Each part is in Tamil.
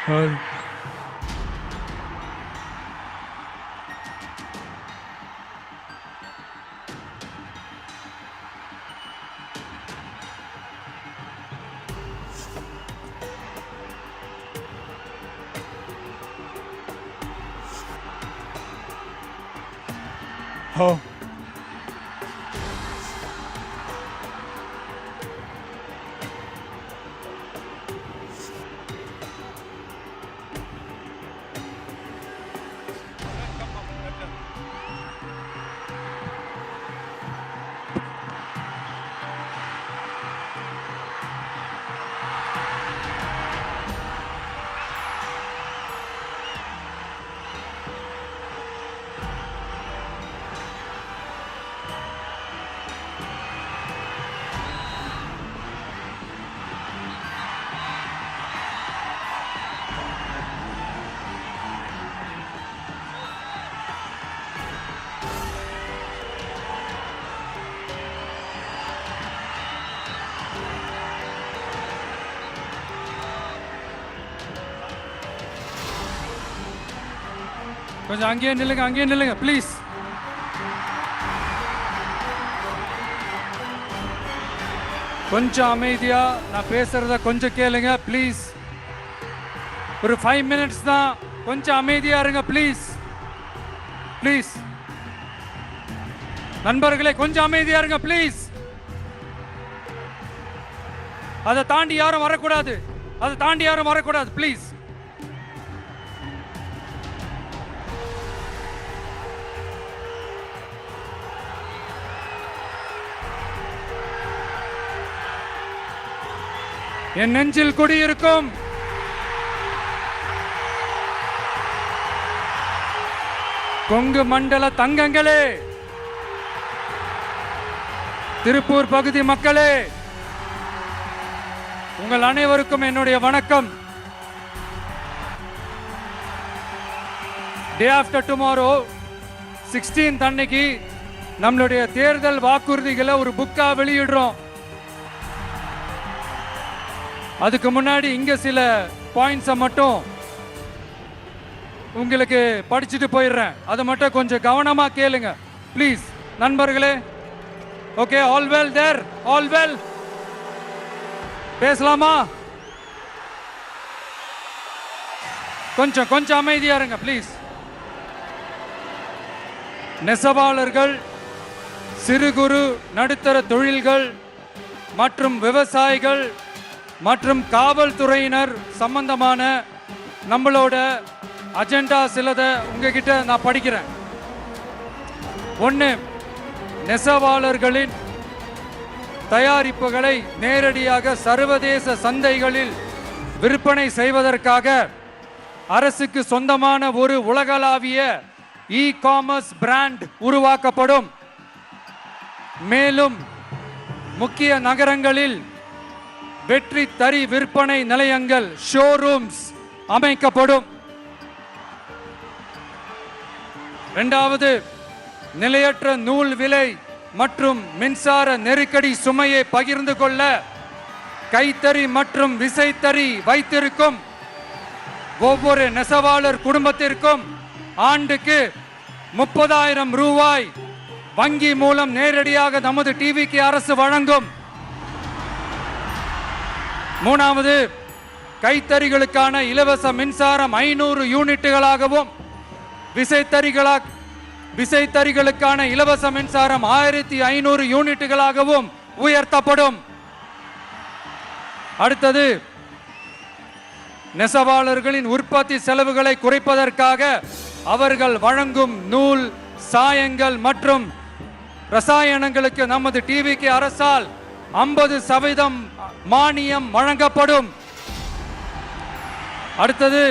Oh. கொஞ்சம் அங்கேயே நில்லுங்க ப்ளீஸ். கொஞ்சம் அமைதியா நான் பேசுறத கொஞ்சம் கேளுங்க ப்ளீஸ். ஒரு 5 minutes தான், கொஞ்சம் அமைதியா இருங்க ப்ளீஸ். ப்ளீஸ் நண்பர்களே, கொஞ்சம் அமைதியா இருங்க ப்ளீஸ். அதை தாண்டி யாரும் வரக்கூடாது ப்ளீஸ். என் நெஞ்சில் குடியிருக்கும் கொங்கு மண்டல தங்கங்களே, திருப்பூர் பகுதி மக்களே, உங்கள் அனைவருக்கும் என்னுடைய வணக்கம். டே ஆஃப்டர் டுமாரோ 16th அன்னைக்கு நம்மளுடைய தேர்தல் வாக்குறுதிகளை ஒரு புக்கா வெளியிடுறோம். அதுக்கு முன்னாடி இங்க சில பாயிண்ட்ஸை மட்டும் உங்களுக்கு படிச்சுட்டு போயிடுறேன். அதை மட்டும் கொஞ்சம் கவனமா கேளுங்க ப்ளீஸ் நண்பர்களே. ஓகே, ஆல் வெல் தேர், ஆல் வெல். பேசலாமா? கொஞ்சம் அமைதியா இருங்க ப்ளீஸ். நெசவாளர்கள், சிறு குறு நடுத்தர தொழில்கள் மற்றும் விவசாயிகள் மற்றும் காவல்துறையினர் சம்பந்தமான நம்மளோட அஜெண்டா சிலதை உங்ககிட்ட நான் படிக்கிறேன். 1, நெசவாளர்களின் தயாரிப்புகளை நேரடியாக சர்வதேச சந்தைகளில் விற்பனை செய்வதற்காக அரசுக்கு சொந்தமான ஒரு உலகளாவிய இ-காமர்ஸ் பிராண்ட் உருவாக்கப்படும். மேலும் முக்கிய நகரங்களில் வெற்றி தறி விற்பனை நிலையங்கள், ஷோரூம்ஸ் அமைக்கப்படும். 2வது, நிலையற்ற நூல் விலை மற்றும் மின்சார நெருக்கடி சுமையை பகிர்ந்து கொள்ள கைத்தறி மற்றும் விசைத்தறி வைத்திருக்கும் ஒவ்வொரு நெசவாளர் குடும்பத்திற்கும் ஆண்டுக்கு 30,000 ரூபாய் வங்கி மூலம் நேரடியாக நமது டிவிக்கு அரசு வழங்கும். 3வது, கைத்தறிகளுக்கான இலவச மின்சாரம் 500 யூனிட்டுகளாகவும் விசைத்தறிகளுக்கான இலவச மின்சாரம் 1500 யூனிட்டுகளாகவும் உயர்த்தப்படும். அடுத்தது, நெசவாளர்களின் உற்பத்தி செலவுகளை குறைப்பதற்காக அவர்கள் வழங்கும் நூல், சாயங்கள் மற்றும் ரசாயனங்களுக்கு நமது டிவிக்கு அரசால் 50% மானியம் வழங்கப்படும். அடுத்தது,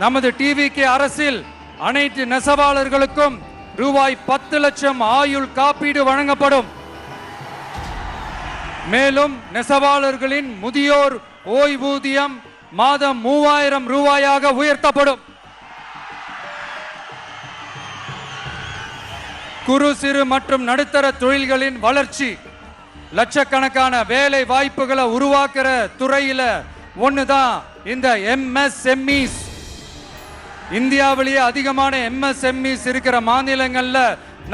நமது டிவிக்கு அரசில் அனைத்து நெசவாளர்களுக்கும் ரூபாய் 10 லட்சம் ஆயுள் காப்பீடு வழங்கப்படும். மேலும் நெசவாளர்களின் முதியோர் ஓய்வூதியம் மாதம் 3000 ரூபாயாக உயர்த்தப்படும். குறு சிறு மற்றும் நடுத்தர தொழில்களின் வளர்ச்சி, லட்சக்கணக்கான வேலை வாய்ப்புகளை உருவாக்குற துறையில ஒண்ணுதான் இந்த MSMEs இந்தியாவிலேயே அதிகமான MSMEs இருக்கிற மாநிலங்கள்ல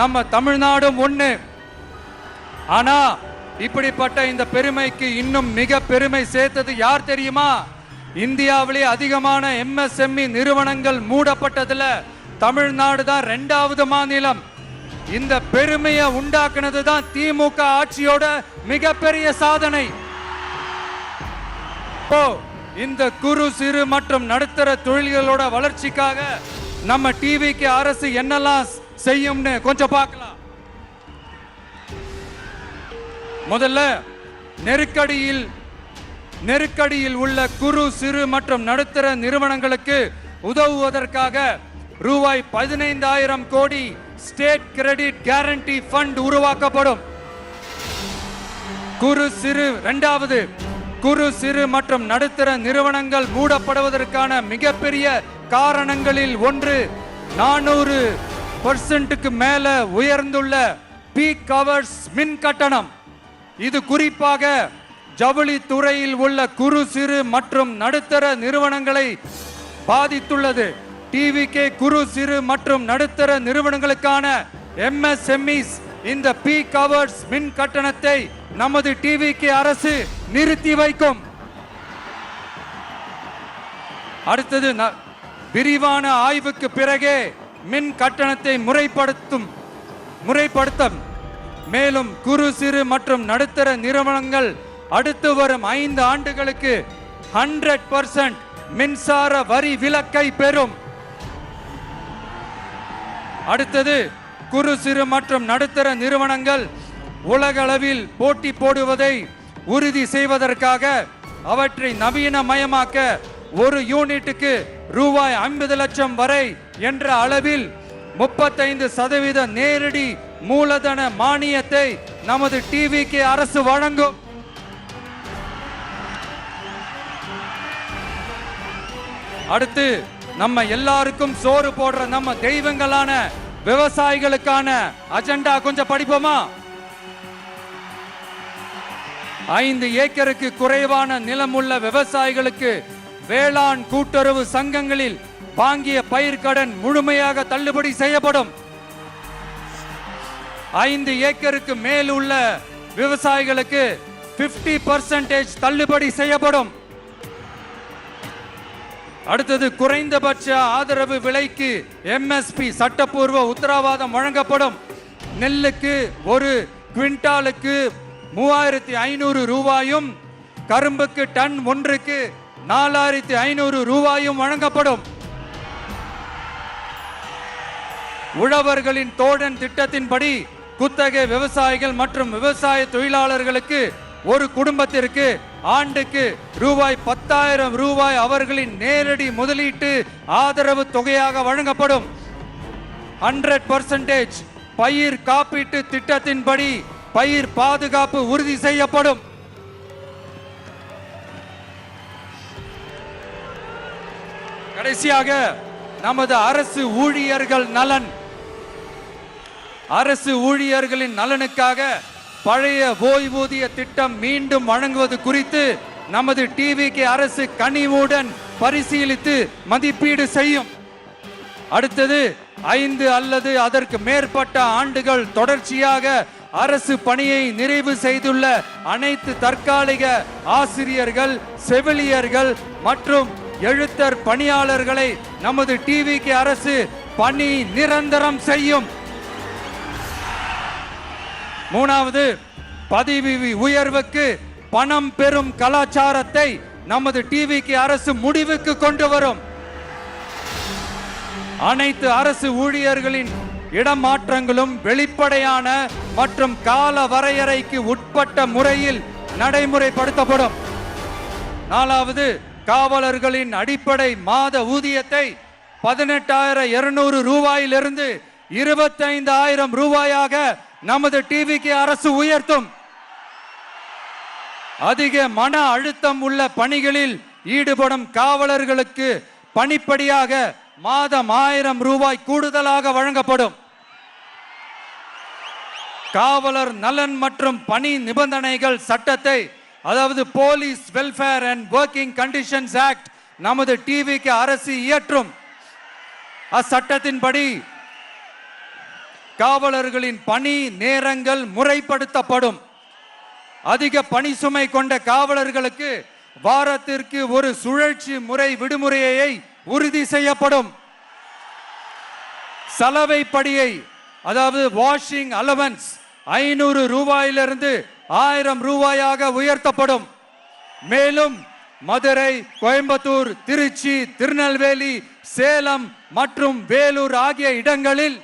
நம்ம தமிழ்நாடும் ஒண்ணு. ஆனா இப்படிப்பட்ட இந்த பெருமைக்கு இன்னும் மிக பெருமை சேர்த்தது யார் தெரியுமா? இந்தியாவிலேயே அதிகமான MSME நிறுவனங்கள் மூடப்பட்டதுல தமிழ்நாடு தான் 2வது மாநிலம். இந்த பெருமையை உண்டாக்குனது தான் திமுக ஆட்சியோட மிகப்பெரிய சாதனை. இந்த குறு சிறு மற்றும் நடுத்தர தொழில்களோட வளர்ச்சிக்காக நம்ம டிவிக்கு அரசு என்னெல்லாம் செய்யும்னு கொஞ்சம் பார்க்கலாம். முதல்ல நெருக்கடியில் உள்ள குறு சிறு மற்றும் நடுத்தர நிறுவனங்களுக்கு உதவுவதற்காக ரூபாய் 15,000 கோடி ஸ்டேட் கிரெடிட் கேரண்டி ஃபண்ட் உருவாக்கப்படும். குறு சிறு மற்றும் நடுத்தர நிறுவனங்கள் மூடப்படுவதற்கான மிகப்பெரிய காரணங்களில் ஒன்று 400% மேல உயர்ந்துள்ள பீக் ஹவர்ஸ் மின் கட்டணம். இது குறிப்பாக ஜவுளி துறையில் உள்ள குறு சிறு மற்றும் நடுத்தர நிறுவனங்களை பாதித்துள்ளது. டிவிகே குறு சிறு மற்றும் நடுத்தர நிறுவனங்களுக்கான MSMEs இந்த பீக் ஹவர்ஸ் மின் கட்டணத்தை நமது டிவிகே அரசு நிறுத்தி வைக்கும். அடுத்தது விரிவான ஆய்வுக்கு பிறகே மின் கட்டணத்தை முறைப்படுத்தும். மேலும் குறு சிறு மற்றும் நடுத்தர நிறுவனங்கள் அடுத்து வரும் 5 ஆண்டுகளுக்கு 100% மின்சார வரி விலக்கை பெறும். அடுத்தது குறு சிறு மற்றும் நடுத்தர நிறுவனங்கள் உலகளவில் போட்டி போடுவதை உறுதி செய்வதற்காக அவற்றை நவீனமயமாக்க ஒரு யூனிட்டுக்கு ரூபாய் 50 லட்சம் வரை என்ற அளவில் 35% நேரடி மூலதன மானியத்தை நமது டிவிகே அரசு வழங்கும். அடுத்து நம்ம எல்லாருக்கும் சோறு போடுற நம்ம தெய்வங்களான விவசாயிகளுக்கான அஜெண்டா கொஞ்சம் படிப்போமா? 5 ஏக்கருக்கு குறைவான நிலமுள்ள விவசாயிகளுக்கு வேளாண் கூட்டுறவு சங்கங்களில் வாங்கிய பயிர்க்கடன் முழுமையாக தள்ளுபடி செய்யப்படும். 5 ஏக்கருக்கு மேல் உள்ள விவசாயிகளுக்கு 50% தள்ளுபடி செய்யப்படும். அடுத்தது குறைந்தபட்ச ஆதரவு விலைக்கு MSP சட்டப்பூர்வ உத்தரவாதம் வழங்கப்படும். நெல்லுக்கு ஒரு குவிண்டாலுக்கு 3,500 ரூபாயும் கரும்புக்கு டன் ஒன்றுக்கு 4,500 ரூபாயும் வழங்கப்படும். உழவர்களின் தோழன் திட்டத்தின்படி குத்தகை விவசாயிகள் மற்றும் விவசாய தொழிலாளர்களுக்கு ஒரு குடும்பத்திற்கு ஆண்டுக்கு ரூபாய் 10,000 ரூபாய் அவர்களின் நேரடி முதலீட்டு ஆதரவு தொகையாக வழங்கப்படும். 100% பயிர் காப்பீட்டு திட்டத்தின்படி பயிர் பாதுகாப்பு உறுதி செய்யப்படும். கடைசியாக நமது அரசு ஊழியர்களின் நலனுக்காக பழைய ஓய்வூதிய திட்டம் மீண்டும் வழங்குவது குறித்து நமது டிவிகே அரசு கனிவுடன் பரிசீலித்து மதிப்பீடு செய்யும். அடுத்தது 5 அல்லது அதற்கு மேற்பட்ட ஆண்டுகள் தொடர்ச்சியாக அரசு பணியை நிறைவு செய்துள்ள அனைத்து தற்காலிக ஆசிரியர்கள், செவிலியர்கள் மற்றும் எழுத்தர் பணியாளர்களை நமது டிவிகே அரசு பணி நிரந்தரம் செய்யும். 3வது பதவி உயர்வுக்கு பணம் பெறும் கலாச்சாரத்தை நமது டிவிகே அரசு முடிவுக்கு கொண்டு வரும். அனைத்து அரசு ஊழியர்களின் இடமாற்றங்களும் வெளிப்படையான மற்றும் கால வரையறைக்கு உட்பட்ட முறையில் நடைமுறைப்படுத்தப்படும். 4வது காவலர்களின் அடிப்படை மாத ஊதியத்தை 18,200 ரூபாயிலிருந்து 25,000 ரூபாயாக நமது டிவிகே அரசு உயர்த்தும். அதிக மன அழுத்தம் உள்ள பணிகளில் ஈடுபடும் காவலர்களுக்கு பணிப்படியாக மாதம் 1,000 ரூபாய் கூடுதலாக வழங்கப்படும். காவலர் நலன் மற்றும் பணி நிபந்தனைகள் சட்டத்தை, அதாவது police welfare and working conditions act நமது டிவிக்கு அரசு இயற்றும். அச்சட்டத்தின்படி காவலர்களின் பணி நேரங்கள் முறைப்படுத்தப்படும். அதிக பணி சுமை கொண்ட காவலர்களுக்கு வாரத்திற்கு ஒரு சுழற்சி முறை விடுமுறையை உறுதி செய்யப்படும். சலவை படியை அதாவது வாஷிங் அலவன்ஸ் 500 ரூபாயிலிருந்து 1000 ரூபாயாக உயர்த்தப்படும். மேலும் மதுரை, கோயம்புத்தூர், திருச்சி, திருநெல்வேலி, சேலம் மற்றும் வேலூர் ஆகிய இடங்களில்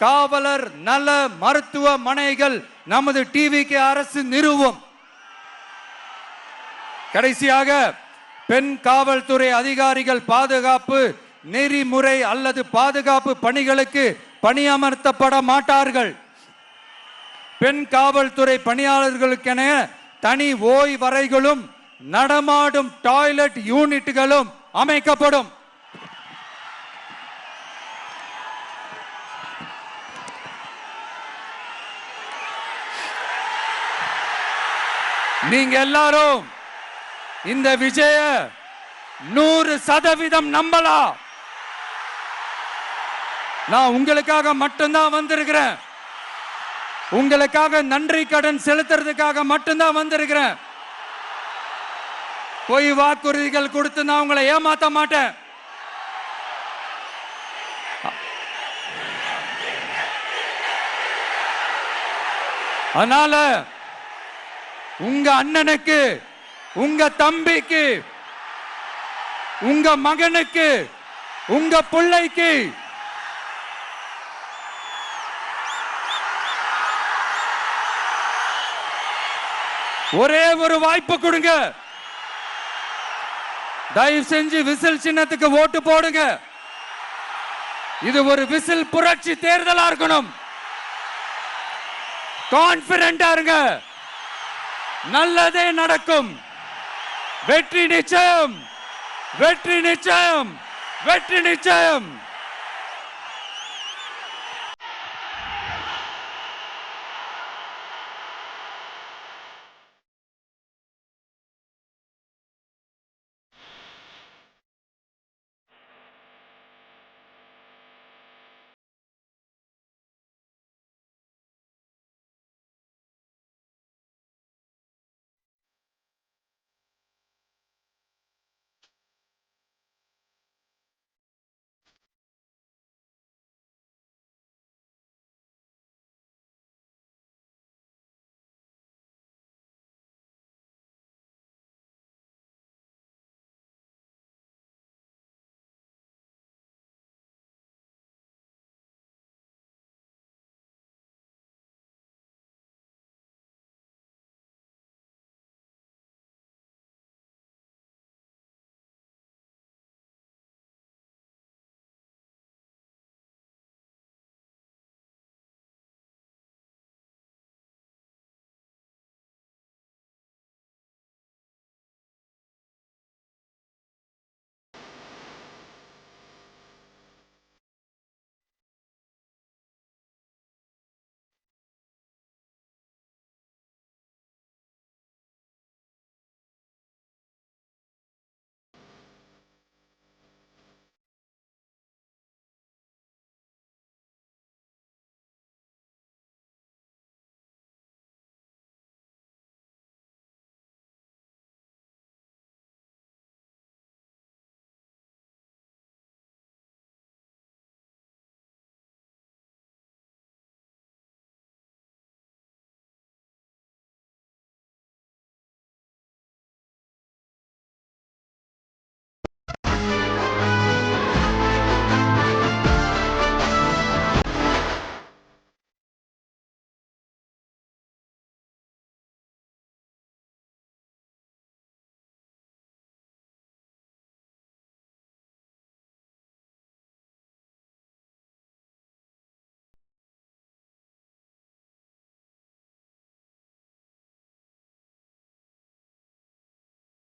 காவலர் நல மருத்துவமனைகள் நமது டிவிக்கு அரசு நிறுவும். கடைசியாக பெண் காவல்துறை அதிகாரிகள் பாதுகாப்பு நெறிமுறை அல்லது பாதுகாப்பு பணிகளுக்கு பணியமர்த்தப்பட மாட்டார்கள். பெண் காவல்துறை பணியாளர்களுக்கென தனி ஓய்வறைகளும் நடமாடும் டாய்லெட் யூனிட்டுகளும் அமைக்கப்படும். நீங்க எல்லாரும் இந்த விஜய 100% நம்பலாம். நான் உங்களுக்காக மட்டும்தான் வந்திருக்கிறேன். உங்களுக்காக நன்றி கடன் செலுத்துறதுக்காக மட்டும்தான் வந்திருக்கிறேன். பொய் வாக்குறுதிகள் கொடுத்து நான் உங்களை ஏமாத்த மாட்டேன். அதனால உங்க அண்ணனுக்கு, உங்க தம்பிக்கு, உங்க மகனுக்கு, உங்க பிள்ளைக்கு ஒரே ஒரு வாய்ப்பு கொடுங்க. தயவு செஞ்சு விசில் சின்னத்துக்கு ஓட்டு போடுங்க. இது ஒரு விசில் புரட்சி தேர்தலா இருக்கணும். கான்பிடென்டா இருங்க. நல்லதே நடக்கும். வெற்றி நிச்சயம், வெற்றி நிச்சயம், வெற்றி நிச்சயம்.